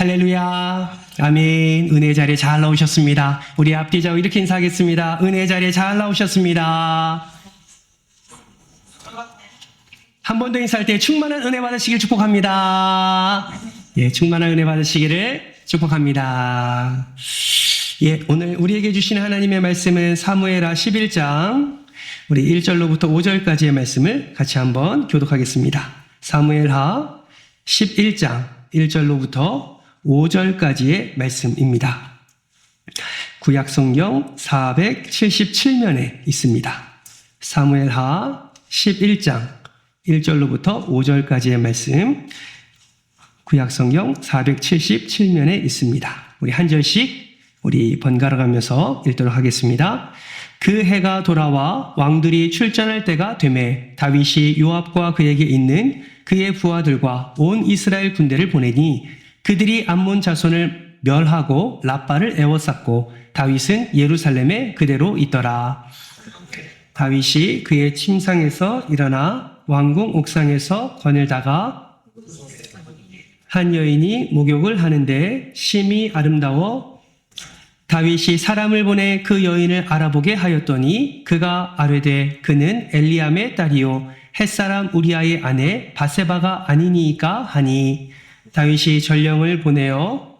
할렐루야. 아멘. 은혜 자리에 잘 나오셨습니다. 우리 앞뒤 좌우 이렇게 인사하겠습니다. 은혜 자리에 잘 나오셨습니다. 한 번 더 인사할 때 충만한 은혜 받으시길 축복합니다. 예, 충만한 은혜 받으시기를 축복합니다. 예, 오늘 우리에게 주신 하나님의 말씀은 사무엘하 11장 우리 1절로부터 5절까지의 말씀을 같이 한번 교독하겠습니다. 사무엘하 11장 1절로부터 5절까지의 말씀입니다. 구약성경 477면에 있습니다. 사무엘하 11장 1절로부터 5절까지의 말씀, 구약성경 477면에 있습니다. 우리 한 절씩 우리 번갈아 가면서 읽도록 하겠습니다. 그 해가 돌아와 왕들이 출전할 때가 되매 다윗이 요압과 그에게 있는 그의 부하들과 온 이스라엘 군대를 보내니 그들이 암몬 자손을 멸하고 랍바를 에워쌌고 다윗은 예루살렘에 그대로 있더라. 다윗이 그의 침상에서 일어나 왕궁 옥상에서 거닐다가 한 여인이 목욕을 하는데 심히 아름다워 다윗이 사람을 보내 그 여인을 알아보게 하였더니 그가 아뢰되 그는 엘리암의 딸이요 햇사람 우리아의 아내 바세바가 아니니까 하니 다윗이 전령을 보내어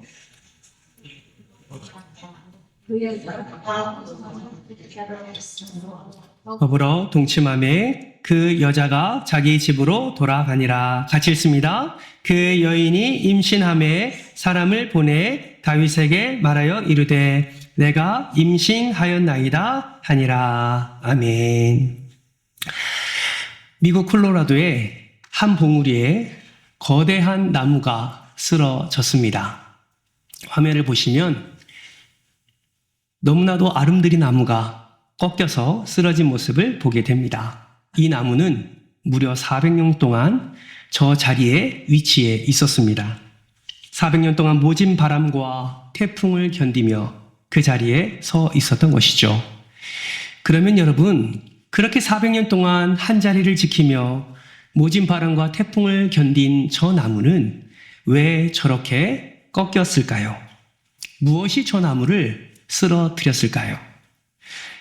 더불어 동침하매 그 여자가 자기 집으로 돌아가니라. 같이 읽습니다. 그 여인이 임신함에 사람을 보내 다윗에게 말하여 이르되 내가 임신하였나이다 하니라. 아멘. 미국 콜로라도의 한 봉우리에 거대한 나무가 쓰러졌습니다. 화면을 보시면 너무나도 아름드린 나무가 꺾여서 쓰러진 모습을 보게 됩니다. 이 나무는 무려 400년 동안 저 자리에 위치해 있었습니다. 400년 동안 모진 바람과 태풍을 견디며 그 자리에 서 있었던 것이죠. 그러면 여러분, 그렇게 400년 동안 한 자리를 지키며 모진 바람과 태풍을 견딘 저 나무는 왜 저렇게 꺾였을까요? 무엇이 저 나무를 쓰러뜨렸을까요?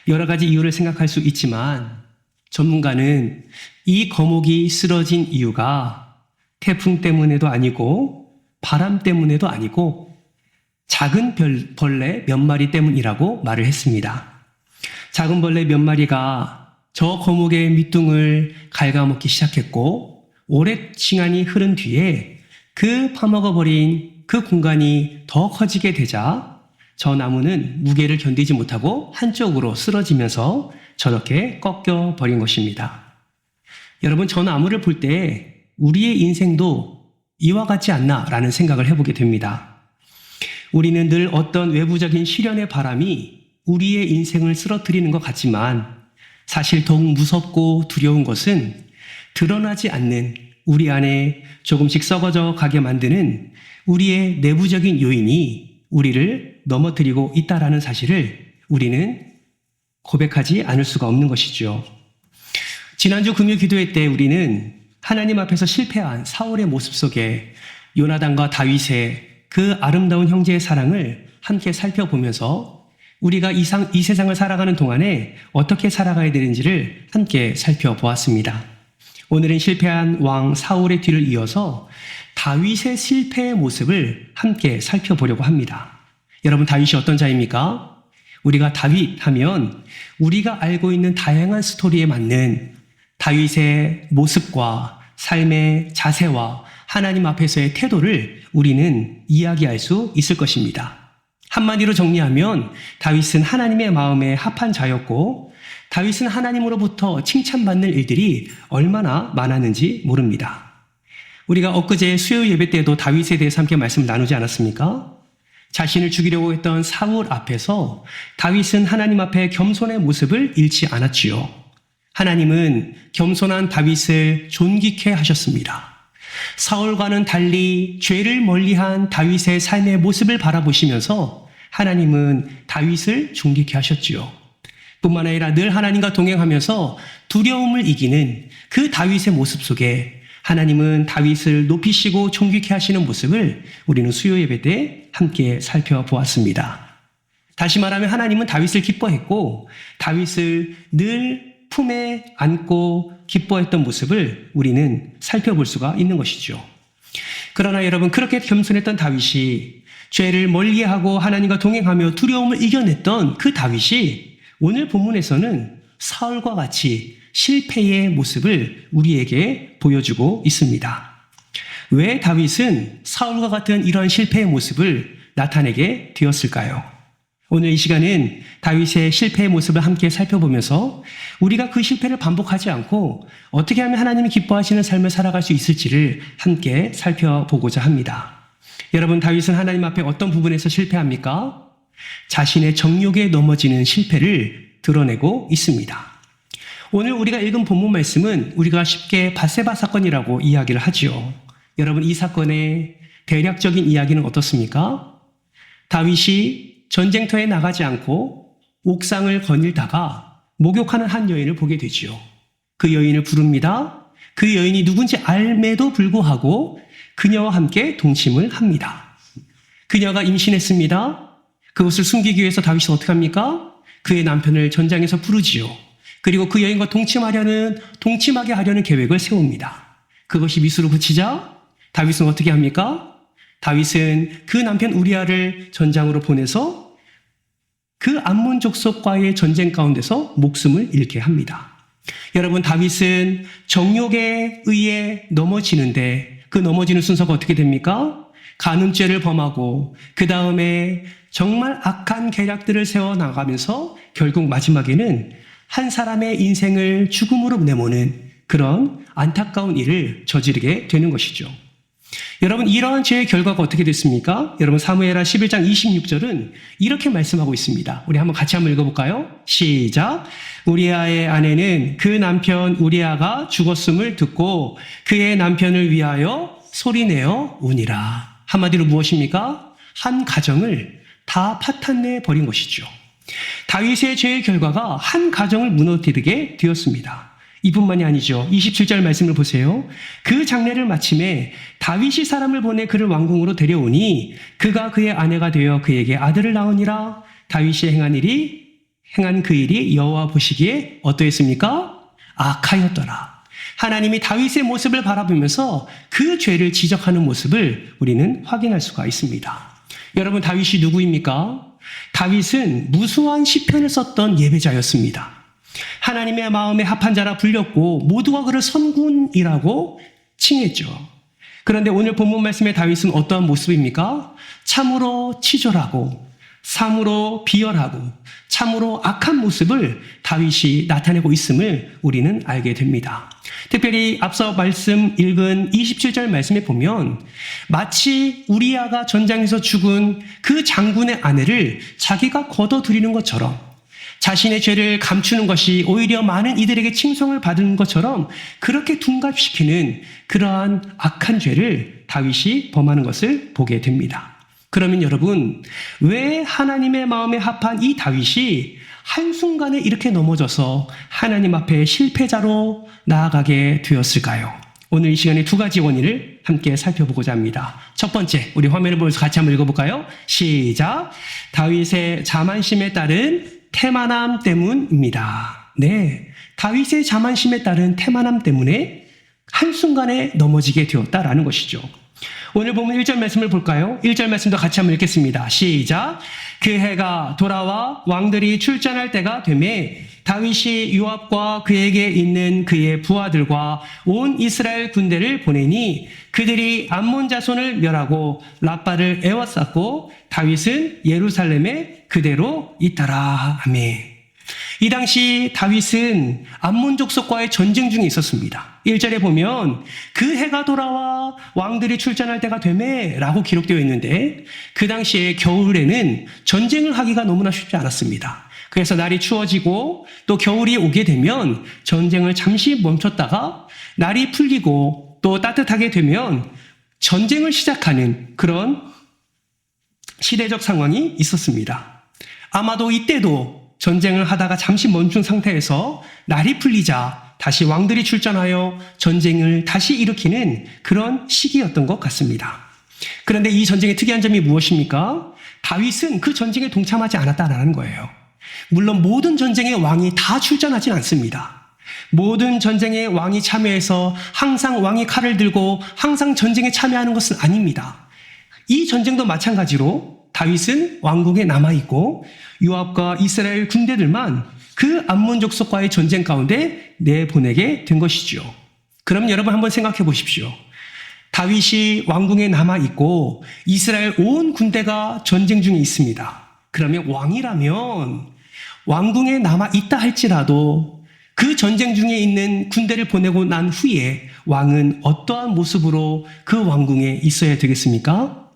여러 가지 이유를 생각할 수 있지만 전문가는 이 거목이 쓰러진 이유가 태풍 때문에도 아니고 바람 때문에도 아니고 작은 벌레 몇 마리 때문이라고 말을 했습니다. 작은 벌레 몇 마리가 저 거목의 밑둥을 갉아먹기 시작했고 오랜 시간이 흐른 뒤에 그 파먹어버린 그 공간이 더 커지게 되자 저 나무는 무게를 견디지 못하고 한쪽으로 쓰러지면서 저렇게 꺾여버린 것입니다. 여러분, 저 나무를 볼 때 우리의 인생도 이와 같지 않나라는 생각을 해보게 됩니다. 우리는 늘 어떤 외부적인 시련의 바람이 우리의 인생을 쓰러뜨리는 것 같지만 사실 더욱 무섭고 두려운 것은 드러나지 않는 우리 안에 조금씩 썩어져 가게 만드는 우리의 내부적인 요인이 우리를 넘어뜨리고 있다라는 사실을 우리는 고백하지 않을 수가 없는 것이죠. 지난주 금요 기도회 때 우리는 하나님 앞에서 실패한 사울의 모습 속에 요나단과 다윗의 그 아름다운 형제의 사랑을 함께 살펴보면서 우리가 이 세상을 살아가는 동안에 어떻게 살아가야 되는지를 함께 살펴보았습니다. 오늘은 실패한 왕 사울의 뒤를 이어서 다윗의 실패의 모습을 함께 살펴보려고 합니다. 여러분, 다윗이 어떤 자입니까? 우리가 다윗 하면 우리가 알고 있는 다양한 스토리에 맞는 다윗의 모습과 삶의 자세와 하나님 앞에서의 태도를 우리는 이야기할 수 있을 것입니다. 한마디로 정리하면 다윗은 하나님의 마음에 합한 자였고 다윗은 하나님으로부터 칭찬받는 일들이 얼마나 많았는지 모릅니다. 우리가 엊그제 수요 예배 때도 다윗에 대해서 함께 말씀 나누지 않았습니까? 자신을 죽이려고 했던 사울 앞에서 다윗은 하나님 앞에 겸손의 모습을 잃지 않았지요. 하나님은 겸손한 다윗을 존귀케 하셨습니다. 사울과는 달리 죄를 멀리한 다윗의 삶의 모습을 바라보시면서 하나님은 다윗을 존귀케 하셨지요. 뿐만 아니라 늘 하나님과 동행하면서 두려움을 이기는 그 다윗의 모습 속에 하나님은 다윗을 높이시고 존귀케 하시는 모습을 우리는 수요 예배 때 함께 살펴보았습니다. 다시 말하면 하나님은 다윗을 기뻐했고 다윗을 늘 품에 안고 기뻐했던 모습을 우리는 살펴볼 수가 있는 것이죠. 그러나 여러분, 그렇게 겸손했던 다윗이 죄를 멀리하고 하나님과 동행하며 두려움을 이겨냈던 그 다윗이 오늘 본문에서는 사울과 같이 실패의 모습을 우리에게 보여주고 있습니다. 왜 다윗은 사울과 같은 이러한 실패의 모습을 나타내게 되었을까요? 오늘 이 시간은 다윗의 실패의 모습을 함께 살펴보면서 우리가 그 실패를 반복하지 않고 어떻게 하면 하나님이 기뻐하시는 삶을 살아갈 수 있을지를 함께 살펴보고자 합니다. 여러분, 다윗은 하나님 앞에 어떤 부분에서 실패합니까? 자신의 정욕에 넘어지는 실패를 드러내고 있습니다. 오늘 우리가 읽은 본문 말씀은 우리가 쉽게 밧세바 사건이라고 이야기를 하지요. 여러분, 이 사건의 대략적인 이야기는 어떻습니까? 다윗이 전쟁터에 나가지 않고 옥상을 거닐다가 목욕하는 한 여인을 보게 되지요. 그 여인을 부릅니다. 그 여인이 누군지 알매도 불구하고 그녀와 함께 동침을 합니다. 그녀가 임신했습니다. 그것을 숨기기 위해서 다윗이 어떻게 합니까? 그의 남편을 전장에서 부르지요. 그리고 그 여인과 동침하게 하려는 계획을 세웁니다. 그것이 미수로 그치자 다윗은 어떻게 합니까? 다윗은 그 남편 우리아를 전장으로 보내서 그 암몬 족속과의 전쟁 가운데서 목숨을 잃게 합니다. 여러분, 다윗은 정욕에 의해 넘어지는데 그 넘어지는 순서가 어떻게 됩니까? 간음죄를 범하고 그 다음에 정말 악한 계략들을 세워나가면서 결국 마지막에는 한 사람의 인생을 죽음으로 내모는 그런 안타까운 일을 저지르게 되는 것이죠. 여러분, 이러한 죄의 결과가 어떻게 됐습니까? 여러분, 사무엘하 11장 26절은 이렇게 말씀하고 있습니다. 우리 같이 한번 읽어볼까요? 시작. 우리아의 아내는 그 남편 우리아가 죽었음을 듣고 그의 남편을 위하여 소리내어 우니라. 한마디로 무엇입니까? 한 가정을 다 파탄내 버린 것이죠. 다윗의 죄의 결과가 한 가정을 무너뜨리게 되었습니다. 이뿐만이 아니죠. 27절 말씀을 보세요. 그 장례를 마침에 다윗이 사람을 보내 그를 왕궁으로 데려오니 그가 그의 아내가 되어 그에게 아들을 낳으니라. 다윗이 행한 그 일이 여호와 보시기에 어떠했습니까? 악하였더라. 하나님이 다윗의 모습을 바라보면서 그 죄를 지적하는 모습을 우리는 확인할 수가 있습니다. 여러분, 다윗이 누구입니까? 다윗은 무수한 시편을 썼던 예배자였습니다. 하나님의 마음에 합한 자라 불렸고 모두가 그를 선군이라고 칭했죠. 그런데 오늘 본문 말씀의 다윗은 어떠한 모습입니까? 참으로 치졸하고 참으로 비열하고 참으로 악한 모습을 다윗이 나타내고 있음을 우리는 알게 됩니다. 특별히 앞서 말씀 읽은 27절 말씀에 보면 마치 우리아가 전장에서 죽은 그 장군의 아내를 자기가 거둬들이는 것처럼 자신의 죄를 감추는 것이 오히려 많은 이들에게 칭송을 받은 것처럼 그렇게 둔갑시키는 그러한 악한 죄를 다윗이 범하는 것을 보게 됩니다. 그러면 여러분, 왜 하나님의 마음에 합한 이 다윗이 한순간에 이렇게 넘어져서 하나님 앞에 실패자로 나아가게 되었을까요? 오늘 이 시간에 두 가지 원인을 함께 살펴보고자 합니다. 첫 번째, 우리 화면을 보면서 같이 한번 읽어볼까요? 시작! 다윗의 자만심에 따른 태만함 때문입니다. 네, 다윗의 자만심에 따른 태만함 때문에 한순간에 넘어지게 되었다라는 것이죠. 오늘 보면 1절 말씀을 볼까요? 1절 말씀도 같이 한번 읽겠습니다. 시작! 그 해가 돌아와 왕들이 출전할 때가 되매 다윗이 요압과 그에게 있는 그의 부하들과 온 이스라엘 군대를 보내니 그들이 암몬 자손을 멸하고 라빠를 에워쌌고 다윗은 예루살렘에 그대로 있더라. 아멘. 이 당시 다윗은 암몬 족속과의 전쟁 중에 있었습니다. 1절에 보면 그 해가 돌아와 왕들이 출전할 때가 되매 라고 기록되어 있는데 그 당시에 겨울에는 전쟁을 하기가 너무나 쉽지 않았습니다. 그래서 날이 추워지고 또 겨울이 오게 되면 전쟁을 잠시 멈췄다가 날이 풀리고 또 따뜻하게 되면 전쟁을 시작하는 그런 시대적 상황이 있었습니다. 아마도 이때도 전쟁을 하다가 잠시 멈춘 상태에서 날이 풀리자 다시 왕들이 출전하여 전쟁을 다시 일으키는 그런 시기였던 것 같습니다. 그런데 이 전쟁의 특이한 점이 무엇입니까? 다윗은 그 전쟁에 동참하지 않았다라는 거예요. 물론 모든 전쟁의 왕이 다 출전하진 않습니다. 모든 전쟁에 왕이 참여해서 항상 왕이 칼을 들고 항상 전쟁에 참여하는 것은 아닙니다. 이 전쟁도 마찬가지로 다윗은 왕궁에 남아있고 요압과 이스라엘 군대들만 그 암몬 족속과의 전쟁 가운데 내보내게 된 것이죠. 그럼 여러분 한번 생각해 보십시오. 다윗이 왕궁에 남아있고 이스라엘 온 군대가 전쟁 중에 있습니다. 그러면 왕이라면 왕궁에 남아있다 할지라도 그 전쟁 중에 있는 군대를 보내고 난 후에 왕은 어떠한 모습으로 그 왕궁에 있어야 되겠습니까?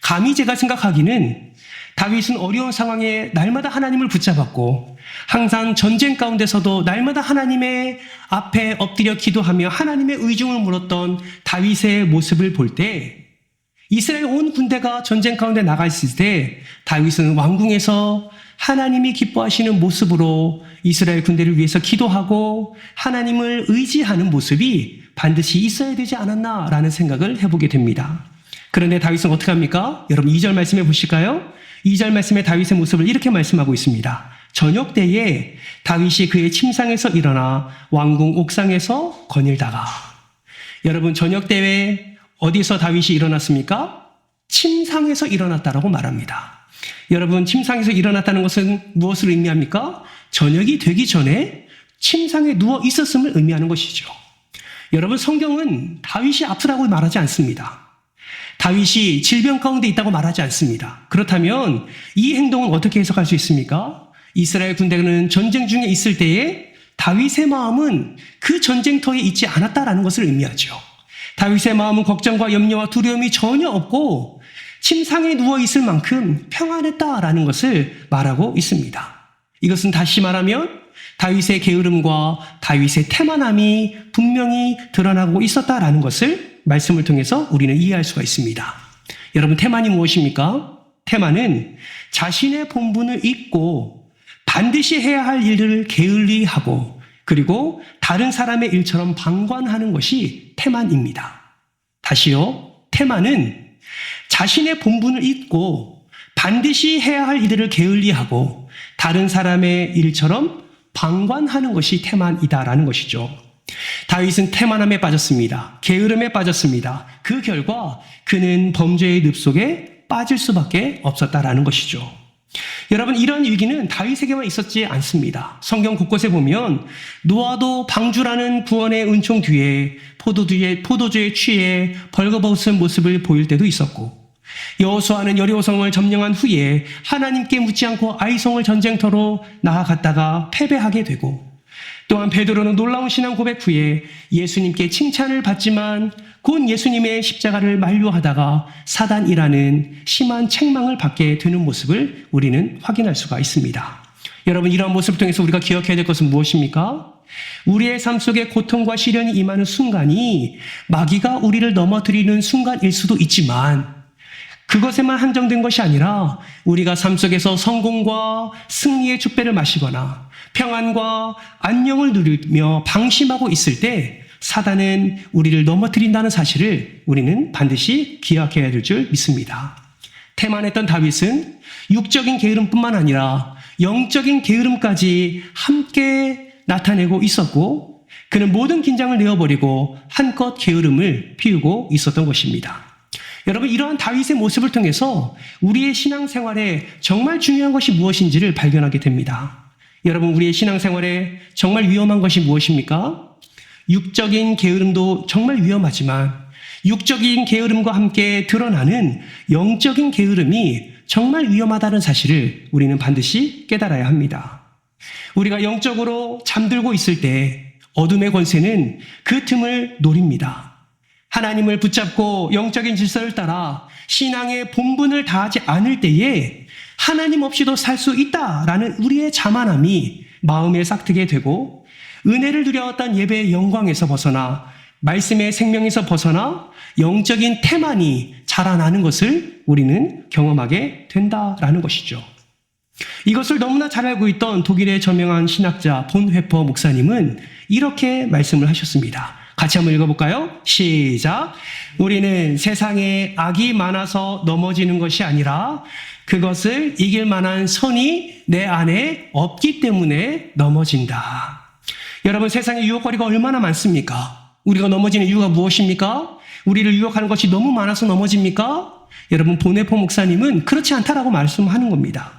감히 제가 생각하기는 다윗은 어려운 상황에 날마다 하나님을 붙잡았고 항상 전쟁 가운데서도 날마다 하나님의 앞에 엎드려 기도하며 하나님의 의중을 물었던 다윗의 모습을 볼 때 이스라엘 온 군대가 전쟁 가운데 나가 있을 때 다윗은 왕궁에서 하나님이 기뻐하시는 모습으로 이스라엘 군대를 위해서 기도하고 하나님을 의지하는 모습이 반드시 있어야 되지 않았나라는 생각을 해보게 됩니다. 그런데 다윗은 어떻게 합니까? 여러분 2절 말씀해 보실까요? 2절 말씀에 다윗의 모습을 이렇게 말씀하고 있습니다. 저녁 때에 다윗이 그의 침상에서 일어나 왕궁 옥상에서 거닐다가. 여러분 저녁 때에 어디서 다윗이 일어났습니까? 침상에서 일어났다라고 말합니다. 여러분 침상에서 일어났다는 것은 무엇을 의미합니까? 저녁이 되기 전에 침상에 누워 있었음을 의미하는 것이죠. 여러분 성경은 다윗이 아프다고 말하지 않습니다. 다윗이 질병 가운데 있다고 말하지 않습니다. 그렇다면 이 행동은 어떻게 해석할 수 있습니까? 이스라엘 군대는 전쟁 중에 있을 때에 다윗의 마음은 그 전쟁터에 있지 않았다라는 것을 의미하죠. 다윗의 마음은 걱정과 염려와 두려움이 전혀 없고 침상에 누워 있을 만큼 평안했다라는 것을 말하고 있습니다. 이것은 다시 말하면 다윗의 게으름과 다윗의 태만함이 분명히 드러나고 있었다라는 것을 말씀을 통해서 우리는 이해할 수가 있습니다. 여러분 태만이 무엇입니까? 태만은 자신의 본분을 잊고 반드시 해야 할 일을 게을리하고 그리고 다른 사람의 일처럼 방관하는 것이 태만입니다. 다시요. 태만은 자신의 본분을 잊고 반드시 해야 할 일을 게을리하고 다른 사람의 일처럼 방관하는 것이 태만이다라는 것이죠. 다윗은 태만함에 빠졌습니다. 게으름에 빠졌습니다. 그 결과 그는 범죄의 늪 속에 빠질 수밖에 없었다라는 것이죠. 여러분 이런 위기는 다윗에게만 있었지 않습니다. 성경 곳곳에 보면 노아도 방주라는 구원의 은총 뒤에 포도주에 취해 벌거벗은 모습을 보일 때도 있었고 여호수아는 여리고성을 점령한 후에 하나님께 묻지 않고 아이성을 전쟁터로 나아갔다가 패배하게 되고 또한 베드로는 놀라운 신앙 고백 후에 예수님께 칭찬을 받지만 곧 예수님의 십자가를 만류하다가 사단이라는 심한 책망을 받게 되는 모습을 우리는 확인할 수가 있습니다. 여러분 이러한 모습을 통해서 우리가 기억해야 될 것은 무엇입니까? 우리의 삶 속에 고통과 시련이 임하는 순간이 마귀가 우리를 넘어뜨리는 순간일 수도 있지만 그것에만 한정된 것이 아니라 우리가 삶 속에서 성공과 승리의 축배를 마시거나 평안과 안녕을 누리며 방심하고 있을 때 사단은 우리를 넘어뜨린다는 사실을 우리는 반드시 기억해야 될 줄 믿습니다. 태만했던 다윗은 육적인 게으름뿐만 아니라 영적인 게으름까지 함께 나타내고 있었고 그는 모든 긴장을 내어버리고 한껏 게으름을 피우고 있었던 것입니다. 여러분 이러한 다윗의 모습을 통해서 우리의 신앙생활에 정말 중요한 것이 무엇인지를 발견하게 됩니다. 여러분 우리의 신앙생활에 정말 위험한 것이 무엇입니까? 육적인 게으름도 정말 위험하지만 육적인 게으름과 함께 드러나는 영적인 게으름이 정말 위험하다는 사실을 우리는 반드시 깨달아야 합니다. 우리가 영적으로 잠들고 있을 때 어둠의 권세는 그 틈을 노립니다. 하나님을 붙잡고 영적인 질서를 따라 신앙의 본분을 다하지 않을 때에 하나님 없이도 살 수 있다라는 우리의 자만함이 마음에 싹트게 되고 은혜를 누려왔던 예배의 영광에서 벗어나 말씀의 생명에서 벗어나 영적인 태만이 자라나는 것을 우리는 경험하게 된다라는 것이죠. 이것을 너무나 잘 알고 있던 독일의 저명한 신학자 본회퍼 목사님은 이렇게 말씀을 하셨습니다. 같이 한번 읽어볼까요? 시작. 우리는 세상에 악이 많아서 넘어지는 것이 아니라 그것을 이길 만한 선이 내 안에 없기 때문에 넘어진다. 여러분, 세상에 유혹거리가 얼마나 많습니까? 우리가 넘어지는 이유가 무엇입니까? 우리를 유혹하는 것이 너무 많아서 넘어집니까? 여러분, 본회퍼 목사님은 그렇지 않다라고 말씀하는 겁니다.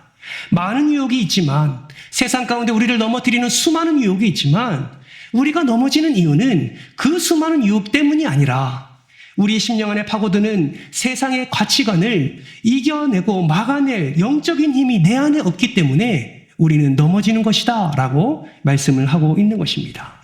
많은 유혹이 있지만, 세상 가운데 우리를 넘어뜨리는 수많은 유혹이 있지만, 우리가 넘어지는 이유는 그 수많은 유혹 때문이 아니라 우리의 심령 안에 파고드는 세상의 가치관을 이겨내고 막아낼 영적인 힘이 내 안에 없기 때문에 우리는 넘어지는 것이다 라고 말씀을 하고 있는 것입니다.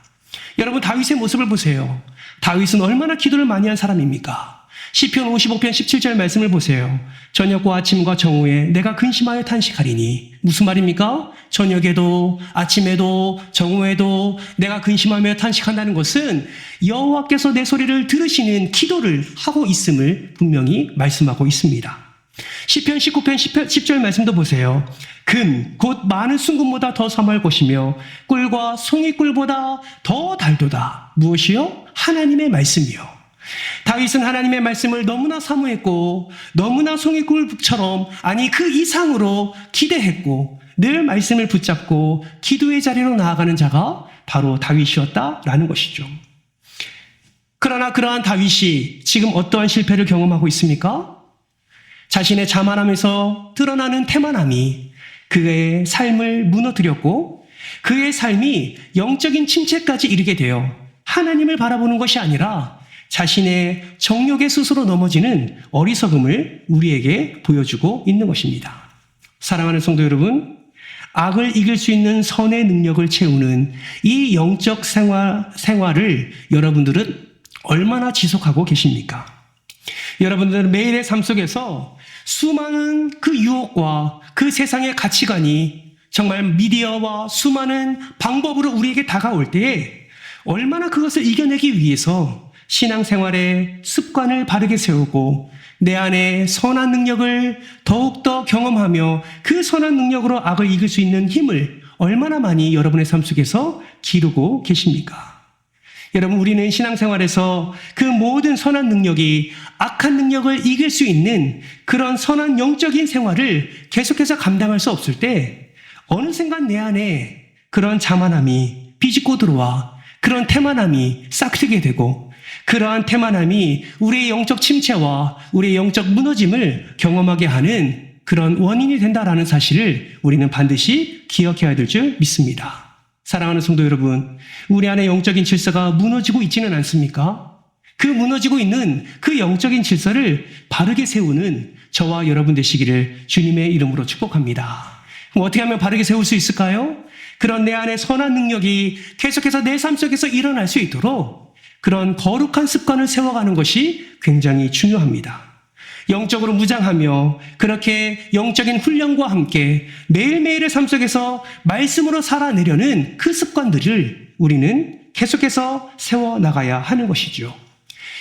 여러분, 다윗의 모습을 보세요. 다윗은 얼마나 기도를 많이 한 사람입니까? 시편 55편 17절 말씀을 보세요. 저녁과 아침과 정오에 내가 근심하여 탄식하리니. 무슨 말입니까? 저녁에도 아침에도 정오에도 내가 근심하며 탄식한다는 것은 여호와께서 내 소리를 들으시는 기도를 하고 있음을 분명히 말씀하고 있습니다. 시편 19편 10절 말씀도 보세요. 금, 곧 많은 순금보다 더 삼할 것이며 꿀과 송이꿀보다 더 달도다. 무엇이요? 하나님의 말씀이요. 다윗은 하나님의 말씀을 너무나 사모했고 너무나 송이꿀처럼, 아니 그 이상으로 기대했고 늘 말씀을 붙잡고 기도의 자리로 나아가는 자가 바로 다윗이었다라는 것이죠. 그러나 그러한 다윗이 지금 어떠한 실패를 경험하고 있습니까? 자신의 자만함에서 드러나는 태만함이 그의 삶을 무너뜨렸고 그의 삶이 영적인 침체까지 이르게 되어 하나님을 바라보는 것이 아니라 자신의 정욕에 스스로 넘어지는 어리석음을 우리에게 보여주고 있는 것입니다. 사랑하는 성도 여러분, 악을 이길 수 있는 선의 능력을 채우는 이 영적 생활을 여러분들은 얼마나 지속하고 계십니까? 여러분들은 매일의 삶 속에서 수많은 그 유혹과 그 세상의 가치관이 정말 미디어와 수많은 방법으로 우리에게 다가올 때에 얼마나 그것을 이겨내기 위해서 신앙생활의 습관을 바르게 세우고 내 안에 선한 능력을 더욱더 경험하며 그 선한 능력으로 악을 이길 수 있는 힘을 얼마나 많이 여러분의 삶 속에서 기르고 계십니까? 여러분, 우리는 신앙생활에서 그 모든 선한 능력이 악한 능력을 이길 수 있는 그런 선한 영적인 생활을 계속해서 감당할 수 없을 때 어느 순간 내 안에 그런 자만함이 비집고 들어와 그런 태만함이 싹트게 되고 그러한 태만함이 우리의 영적 침체와 우리의 영적 무너짐을 경험하게 하는 그런 원인이 된다라는 사실을 우리는 반드시 기억해야 될 줄 믿습니다. 사랑하는 성도 여러분, 우리 안에 영적인 질서가 무너지고 있지는 않습니까? 그 무너지고 있는 그 영적인 질서를 바르게 세우는 저와 여러분 되시기를 주님의 이름으로 축복합니다. 그럼 어떻게 하면 바르게 세울 수 있을까요? 그런 내 안에 선한 능력이 계속해서 내 삶 속에서 일어날 수 있도록 그런 거룩한 습관을 세워가는 것이 굉장히 중요합니다. 영적으로 무장하며 그렇게 영적인 훈련과 함께 매일매일의 삶 속에서 말씀으로 살아내려는 그 습관들을 우리는 계속해서 세워나가야 하는 것이죠.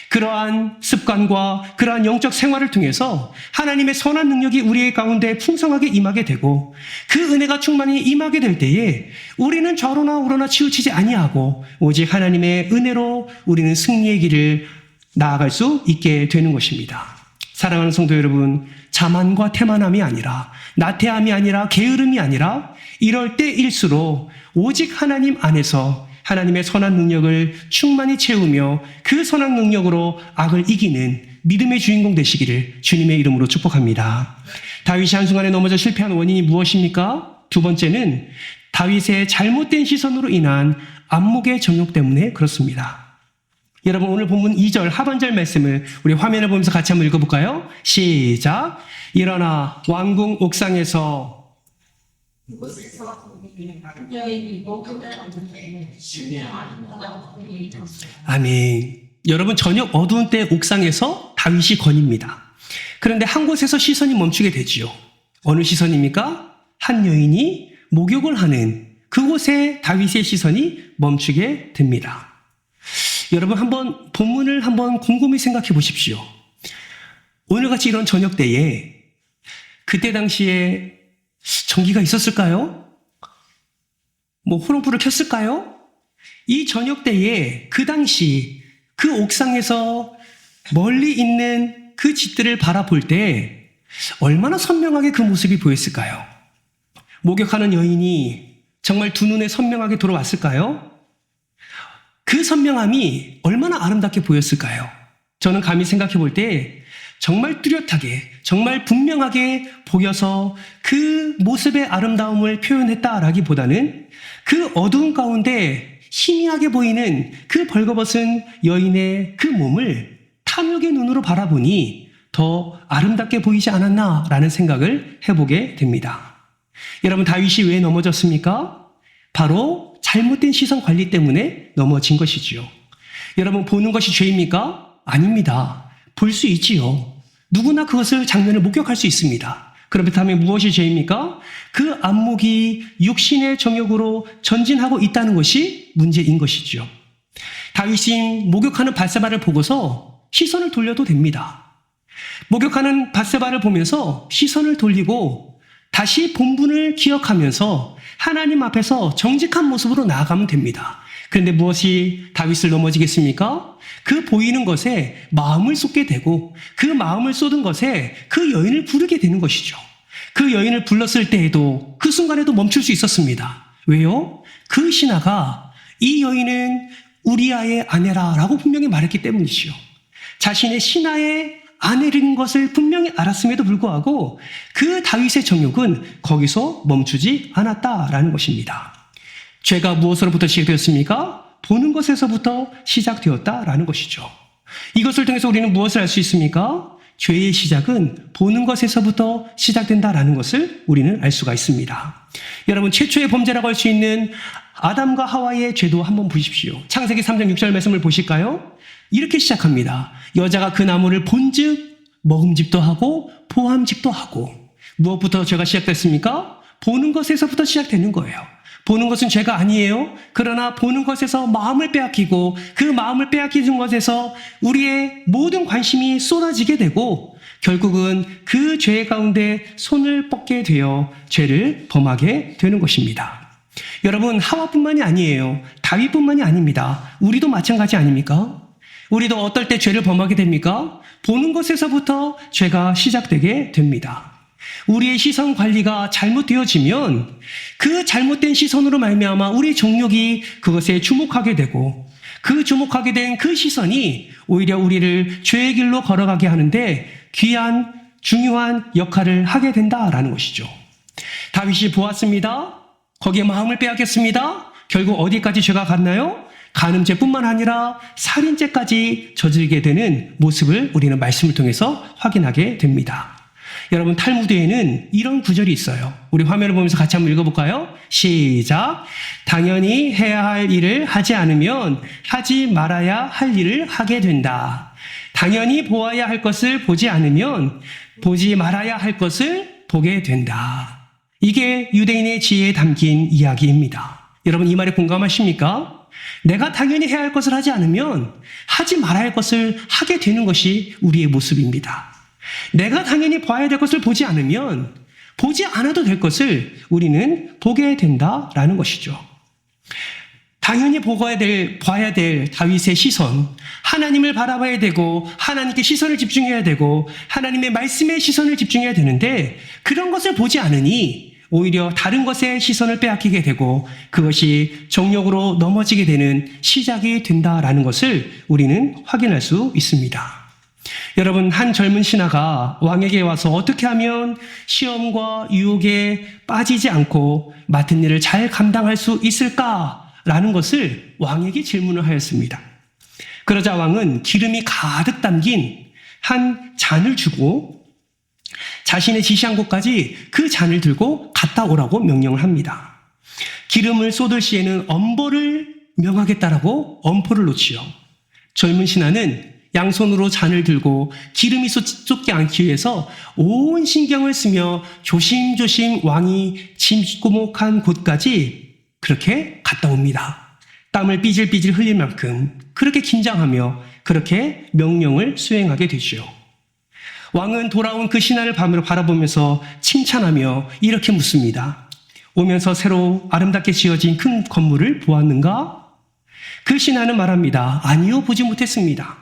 그러한 습관과 그러한 영적 생활을 통해서 하나님의 선한 능력이 우리의 가운데 풍성하게 임하게 되고 그 은혜가 충만히 임하게 될 때에 우리는 좌로나 우로나 치우치지 아니하고 오직 하나님의 은혜로 우리는 승리의 길을 나아갈 수 있게 되는 것입니다. 사랑하는 성도 여러분, 자만과 태만함이 아니라 나태함이 아니라 게으름이 아니라 이럴 때일수록 오직 하나님 안에서 하나님의 선한 능력을 충만히 채우며 그 선한 능력으로 악을 이기는 믿음의 주인공 되시기를 주님의 이름으로 축복합니다. 다윗이 한순간에 넘어져 실패한 원인이 무엇입니까? 두 번째는 다윗의 잘못된 시선으로 인한 안목의 정욕 때문에 그렇습니다. 여러분, 오늘 본문 2절 하반절 말씀을 우리 화면을 보면서 같이 한번 읽어볼까요? 시작. 일어나 왕궁 옥상에서 아멘. 여러분, 저녁 어두운 때 옥상에서 다윗이 거닙니다. 그런데 한 곳에서 시선이 멈추게 되지요. 어느 시선입니까? 한 여인이 목욕을 하는 그곳에 다윗의 시선이 멈추게 됩니다. 여러분, 한번 본문을 한번 곰곰이 생각해 보십시오. 오늘같이 이런 저녁 때에 그때 당시에 전기가 있었을까요? 호롱불을 켰을까요? 이 저녁 때에 그 당시 그 옥상에서 멀리 있는 그 집들을 바라볼 때 얼마나 선명하게 그 모습이 보였을까요? 목욕하는 여인이 정말 두 눈에 선명하게 들어왔을까요? 그 선명함이 얼마나 아름답게 보였을까요? 저는 감히 생각해 볼 때 정말 뚜렷하게, 정말 분명하게 보여서 그 모습의 아름다움을 표현했다라기보다는 그 어두운 가운데 희미하게 보이는 그 벌거벗은 여인의 그 몸을 탐욕의 눈으로 바라보니 더 아름답게 보이지 않았나라는 생각을 해보게 됩니다. 여러분, 다윗이 왜 넘어졌습니까? 바로 잘못된 시선 관리 때문에 넘어진 것이지요. 여러분, 보는 것이 죄입니까? 아닙니다. 볼 수 있지요. 누구나 그것을 장면을 목격할 수 있습니다. 그렇다면 무엇이 죄입니까? 그 안목이 육신의 정욕으로 전진하고 있다는 것이 문제인 것이지요. 다윗이 목욕하는 밧세바를 보고서 시선을 돌려도 됩니다. 목욕하는 밧세바를 보면서 시선을 돌리고 다시 본분을 기억하면서 하나님 앞에서 정직한 모습으로 나아가면 됩니다. 그런데 무엇이 다윗을 넘어지겠습니까? 그 보이는 것에 마음을 쏟게 되고 그 마음을 쏟은 것에 그 여인을 부르게 되는 것이죠. 그 여인을 불렀을 때에도 그 순간에도 멈출 수 있었습니다. 왜요? 그 신하가 이 여인은 우리아의 아내라라고 분명히 말했기 때문이지요. 자신의 신하의 아내인 것을 분명히 알았음에도 불구하고 그 다윗의 정욕은 거기서 멈추지 않았다라는 것입니다. 죄가 무엇으로부터 시작되었습니까? 보는 것에서부터 시작되었다라는 것이죠. 이것을 통해서 우리는 무엇을 알 수 있습니까? 죄의 시작은 보는 것에서부터 시작된다라는 것을 우리는 알 수가 있습니다. 여러분, 최초의 범죄라고 할 수 있는 아담과 하와의 죄도 한번 보십시오. 창세기 3장 6절 말씀을 보실까요? 이렇게 시작합니다. 여자가 그 나무를 본즉 먹음직도 하고 보암직도 하고. 무엇부터 죄가 시작됐습니까? 보는 것에서부터 시작되는 거예요. 보는 것은 죄가 아니에요. 그러나 보는 것에서 마음을 빼앗기고 그 마음을 빼앗기는 것에서 우리의 모든 관심이 쏟아지게 되고 결국은 그 죄 가운데 손을 뻗게 되어 죄를 범하게 되는 것입니다. 여러분, 하와뿐만이 아니에요. 다윗뿐만이 아닙니다. 우리도 마찬가지 아닙니까? 우리도 어떨 때 죄를 범하게 됩니까? 보는 것에서부터 죄가 시작되게 됩니다. 우리의 시선 관리가 잘못되어지면 그 잘못된 시선으로 말미암아 우리의 정욕이 그것에 주목하게 되고 그 주목하게 된 그 시선이 오히려 우리를 죄의 길로 걸어가게 하는데 귀한 중요한 역할을 하게 된다라는 것이죠. 다윗이 보았습니다. 거기에 마음을 빼앗겼습니다. 결국 어디까지 죄가 갔나요? 간음죄뿐만 아니라 살인죄까지 저지르게 되는 모습을 우리는 말씀을 통해서 확인하게 됩니다. 여러분, 탈무드에는 이런 구절이 있어요. 우리 화면을 보면서 같이 한번 읽어볼까요? 시작. 당연히 해야 할 일을 하지 않으면 하지 말아야 할 일을 하게 된다. 당연히 보아야 할 것을 보지 않으면 보지 말아야 할 것을 보게 된다. 이게 유대인의 지혜에 담긴 이야기입니다. 여러분, 이 말에 공감하십니까? 내가 당연히 해야 할 것을 하지 않으면 하지 말아야 할 것을 하게 되는 것이 우리의 모습입니다. 내가 당연히 봐야 될 것을 보지 않으면 보지 않아도 될 것을 우리는 보게 된다라는 것이죠. 당연히 봐야 될 다윗의 시선, 하나님을 바라봐야 되고 하나님께 시선을 집중해야 되고 하나님의 말씀에 시선을 집중해야 되는데 그런 것을 보지 않으니 오히려 다른 것에 시선을 빼앗기게 되고 그것이 정욕으로 넘어지게 되는 시작이 된다라는 것을 우리는 확인할 수 있습니다. 여러분, 한 젊은 신하가 왕에게 와서 어떻게 하면 시험과 유혹에 빠지지 않고 맡은 일을 잘 감당할 수 있을까라는 것을 왕에게 질문을 하였습니다. 그러자 왕은 기름이 가득 담긴 한 잔을 주고 자신의 지시한 곳까지 그 잔을 들고 갔다 오라고 명령을 합니다. 기름을 쏟을 시에는 엄벌을 명하겠다라고 엄포를 놓지요. 젊은 신하는 양손으로 잔을 들고 기름이 쏟지 않기 위해서 온 신경을 쓰며 조심조심 왕이 침구목한 곳까지 그렇게 갔다 옵니다. 땀을 삐질삐질 흘릴 만큼 그렇게 긴장하며 그렇게 명령을 수행하게 되죠. 왕은 돌아온 그 신하를 바라보면서 칭찬하며 이렇게 묻습니다. 오면서 새로 아름답게 지어진 큰 건물을 보았는가? 그 신하는 말합니다. 아니요, 보지 못했습니다.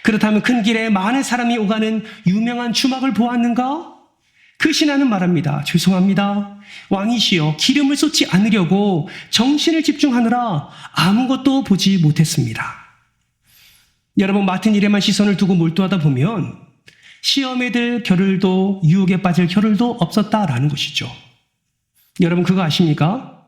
그렇다면 큰 길에 많은 사람이 오가는 유명한 주막을 보았는가? 그 신하는 말합니다. 죄송합니다. 왕이시여, 기름을 쏟지 않으려고 정신을 집중하느라 아무것도 보지 못했습니다. 여러분, 맡은 일에만 시선을 두고 몰두하다 보면 시험에 들 겨를도 유혹에 빠질 겨를도 없었다라는 것이죠. 여러분, 그거 아십니까?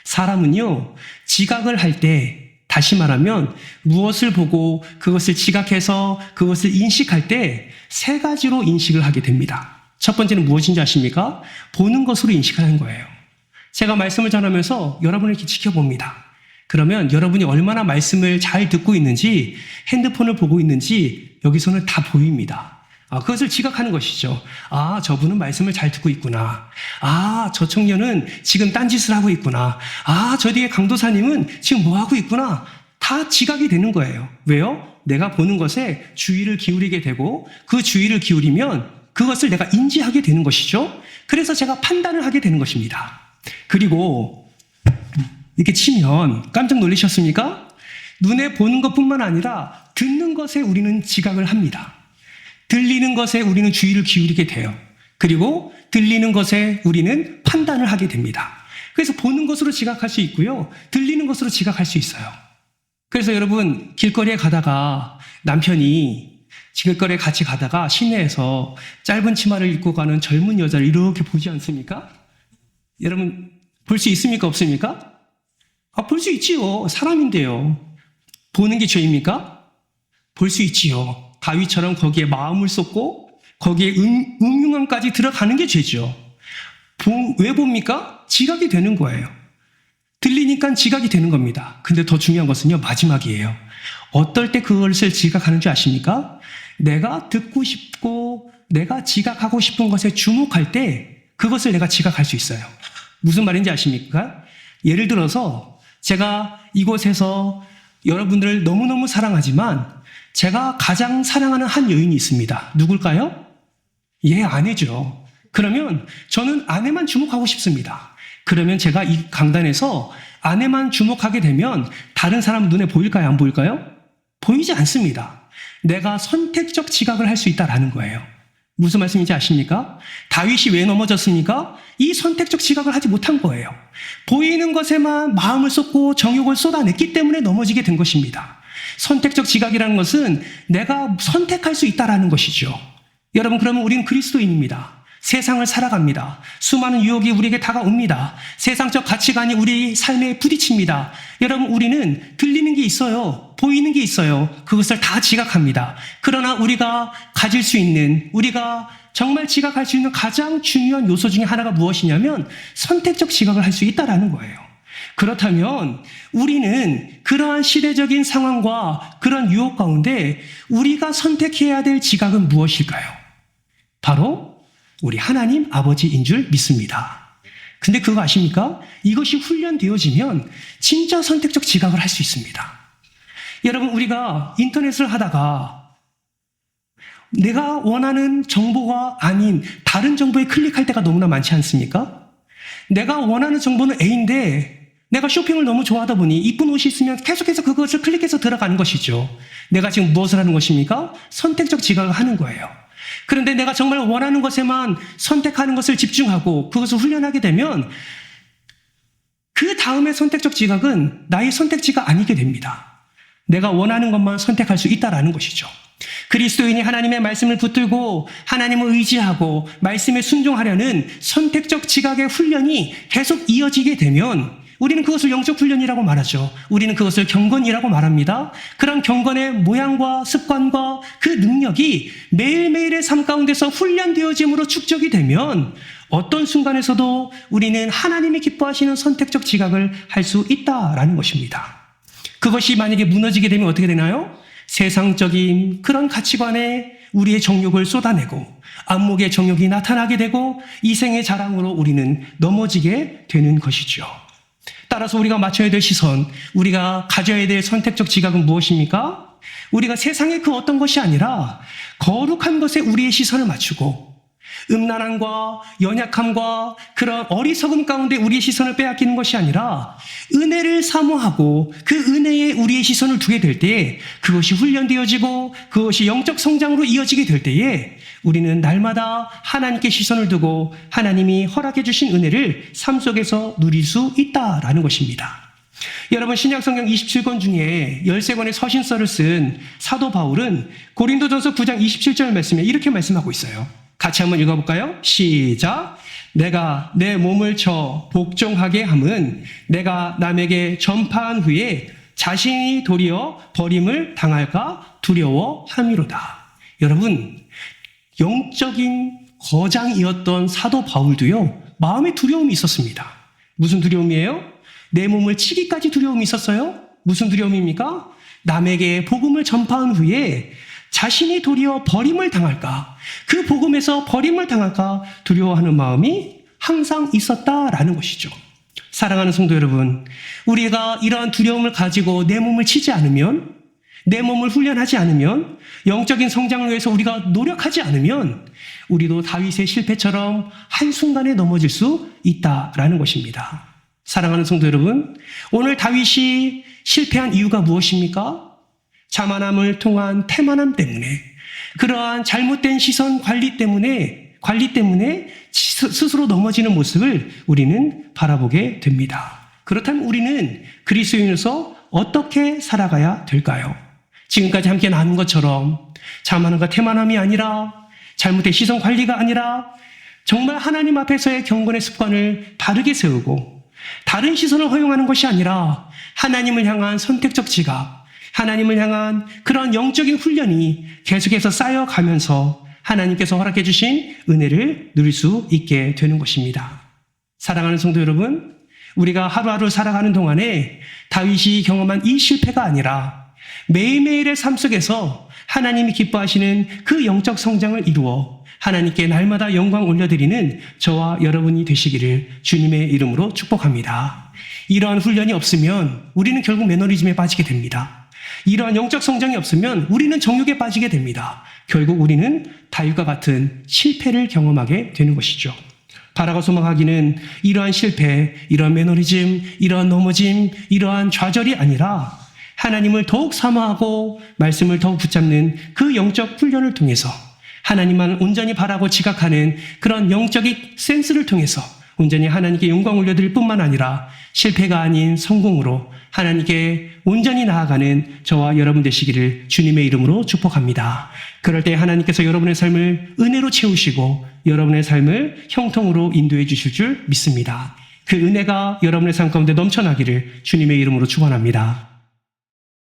사람은요, 지각을 할 때, 다시 말하면 무엇을 보고 그것을 지각해서 그것을 인식할 때 세 가지로 인식을 하게 됩니다. 첫 번째는 무엇인지 아십니까? 보는 것으로 인식하는 거예요. 제가 말씀을 전하면서 여러분을 이렇게 지켜봅니다. 그러면 여러분이 얼마나 말씀을 잘 듣고 있는지, 핸드폰을 보고 있는지 여기서는 다 보입니다. 그것을 지각하는 것이죠. 저분은 말씀을 잘 듣고 있구나. 저 청년은 지금 딴짓을 하고 있구나. 저 뒤에 강도사님은 지금 뭐 하고 있구나. 다 지각이 되는 거예요. 왜요? 내가 보는 것에 주의를 기울이게 되고 그 주의를 기울이면 그것을 내가 인지하게 되는 것이죠. 그래서 제가 판단을 하게 되는 것입니다. 그리고 이렇게 치면 깜짝 놀라셨습니까? 눈에 보는 것뿐만 아니라 듣는 것에 우리는 지각을 합니다. 들리는 것에 우리는 주의를 기울이게 돼요. 그리고 들리는 것에 우리는 판단을 하게 됩니다. 그래서 보는 것으로 지각할 수 있고요. 들리는 것으로 지각할 수 있어요. 그래서 여러분, 길거리에 가다가 남편이 길거리에 같이 가다가 시내에서 짧은 치마를 입고 가는 젊은 여자를 이렇게 보지 않습니까? 여러분, 볼 수 있습니까? 없습니까? 볼 수 있지요. 사람인데요. 보는 게 죄입니까? 볼 수 있지요. 다윗처럼 거기에 마음을 쏟고 거기에 음흉함까지 들어가는 게 죄죠. 왜 봅니까? 지각이 되는 거예요. 들리니까 지각이 되는 겁니다. 근데 더 중요한 것은요, 마지막이에요. 어떨 때 그것을 지각하는 줄 아십니까? 내가 듣고 싶고 내가 지각하고 싶은 것에 주목할 때 그것을 내가 지각할 수 있어요. 무슨 말인지 아십니까? 예를 들어서 제가 이곳에서 여러분들을 너무너무 사랑하지만 제가 가장 사랑하는 한 여인이 있습니다. 누굴까요? 아내죠. 그러면 저는 아내만 주목하고 싶습니다. 그러면 제가 이 강단에서 아내만 주목하게 되면 다른 사람 눈에 보일까요? 안 보일까요? 보이지 않습니다. 내가 선택적 지각을 할 수 있다라는 거예요. 무슨 말씀인지 아십니까? 다윗이 왜 넘어졌습니까? 이 선택적 지각을 하지 못한 거예요. 보이는 것에만 마음을 쏟고 정욕을 쏟아냈기 때문에 넘어지게 된 것입니다. 선택적 지각이라는 것은 내가 선택할 수 있다라는 것이죠. 여러분, 그러면 우리는 그리스도인입니다. 세상을 살아갑니다. 수많은 유혹이 우리에게 다가옵니다. 세상적 가치관이 우리 삶에 부딪힙니다. 여러분, 우리는 들리는 게 있어요. 보이는 게 있어요. 그것을 다 지각합니다. 그러나 우리가 가질 수 있는, 우리가 정말 지각할 수 있는 가장 중요한 요소 중에 하나가 무엇이냐면 선택적 지각을 할 수 있다라는 거예요. 그렇다면 우리는 그러한 시대적인 상황과 그런 유혹 가운데 우리가 선택해야 될 지각은 무엇일까요? 바로 우리 하나님 아버지인 줄 믿습니다. 근데 그거 아십니까? 이것이 훈련되어지면 진짜 선택적 지각을 할 수 있습니다. 여러분, 우리가 인터넷을 하다가 내가 원하는 정보가 아닌 다른 정보에 클릭할 때가 너무나 많지 않습니까? 내가 원하는 정보는 A인데 내가 쇼핑을 너무 좋아하다 보니 이쁜 옷이 있으면 계속해서 그것을 클릭해서 들어가는 것이죠. 내가 지금 무엇을 하는 것입니까? 선택적 지각을 하는 거예요. 그런데 내가 정말 원하는 것에만 선택하는 것을 집중하고 그것을 훈련하게 되면 그 다음에 선택적 지각은 나의 선택지가 아니게 됩니다. 내가 원하는 것만 선택할 수 있다라는 것이죠. 그리스도인이 하나님의 말씀을 붙들고 하나님을 의지하고 말씀에 순종하려는 선택적 지각의 훈련이 계속 이어지게 되면 우리는 그것을 영적 훈련이라고 말하죠. 우리는 그것을 경건이라고 말합니다. 그런 경건의 모양과 습관과 그 능력이 매일매일의 삶 가운데서 훈련되어짐으로 축적이 되면 어떤 순간에서도 우리는 하나님이 기뻐하시는 선택적 지각을 할 수 있다라는 것입니다. 그것이 만약에 무너지게 되면 어떻게 되나요? 세상적인 그런 가치관에 우리의 정욕을 쏟아내고 안목의 정욕이 나타나게 되고 이생의 자랑으로 우리는 넘어지게 되는 것이죠. 따라서 우리가 맞춰야 될 시선, 우리가 가져야 될 선택적 지각은 무엇입니까? 우리가 세상의 그 어떤 것이 아니라 거룩한 것에 우리의 시선을 맞추고 음란함과 연약함과 그런 어리석음 가운데 우리의 시선을 빼앗기는 것이 아니라 은혜를 사모하고 그 은혜에 우리의 시선을 두게 될 때에 그것이 훈련되어지고 그것이 영적 성장으로 이어지게 될 때에 우리는 날마다 하나님께 시선을 두고 하나님이 허락해 주신 은혜를 삶 속에서 누릴 수 있다라는 것입니다. 여러분, 신약성경 27권 중에 13권의 서신서를 쓴 사도 바울은 고린도전서 9장 27절 말씀에 이렇게 말씀하고 있어요. 같이 한번 읽어볼까요? 시작. 내가 내 몸을 쳐 복종하게 함은 내가 남에게 전파한 후에 자신이 도리어 버림을 당할까 두려워함이로다. 여러분, 영적인 거장이었던 사도 바울도요, 마음에 두려움이 있었습니다. 무슨 두려움이에요? 내 몸을 치기까지 두려움이 있었어요? 무슨 두려움입니까? 남에게 복음을 전파한 후에 자신이 도리어 버림을 당할까, 그 복음에서 버림을 당할까 두려워하는 마음이 항상 있었다라는 것이죠. 사랑하는 성도 여러분, 우리가 이러한 두려움을 가지고 내 몸을 치지 않으면, 내 몸을 훈련하지 않으면, 영적인 성장을 위해서 우리가 노력하지 않으면 우리도 다윗의 실패처럼 한순간에 넘어질 수 있다라는 것입니다. 사랑하는 성도 여러분, 오늘 다윗이 실패한 이유가 무엇입니까? 자만함을 통한 태만함 때문에, 그러한 잘못된 시선 관리 때문에 스스로 넘어지는 모습을 우리는 바라보게 됩니다. 그렇다면 우리는 그리스도인으로서 어떻게 살아가야 될까요? 지금까지 함께 나눈 것처럼 자만함과 태만함이 아니라, 잘못된 시선 관리가 아니라 정말 하나님 앞에서의 경건의 습관을 바르게 세우고 다른 시선을 허용하는 것이 아니라 하나님을 향한 선택적 지각, 하나님을 향한 그런 영적인 훈련이 계속해서 쌓여가면서 하나님께서 허락해 주신 은혜를 누릴 수 있게 되는 것입니다. 사랑하는 성도 여러분, 우리가 하루하루 살아가는 동안에 다윗이 경험한 이 실패가 아니라 매일매일의 삶 속에서 하나님이 기뻐하시는 그 영적 성장을 이루어 하나님께 날마다 영광 올려드리는 저와 여러분이 되시기를 주님의 이름으로 축복합니다. 이러한 훈련이 없으면 우리는 결국 매너리즘에 빠지게 됩니다. 이러한 영적 성장이 없으면 우리는 정욕에 빠지게 됩니다. 결국 우리는 다윗과 같은 실패를 경험하게 되는 것이죠. 바라고 소망하기는 이러한 실패, 이러한 매너리즘, 이러한 넘어짐, 이러한 좌절이 아니라 하나님을 더욱 사모하고 말씀을 더욱 붙잡는 그 영적 훈련을 통해서 하나님만 온전히 바라고 지각하는 그런 영적인 센스를 통해서 온전히 하나님께 영광 올려드릴 뿐만 아니라 실패가 아닌 성공으로 하나님께 온전히 나아가는 저와 여러분 되시기를 주님의 이름으로 축복합니다. 그럴 때 하나님께서 여러분의 삶을 은혜로 채우시고 여러분의 삶을 형통으로 인도해 주실 줄 믿습니다. 그 은혜가 여러분의 삶 가운데 넘쳐나기를 주님의 이름으로 축원합니다.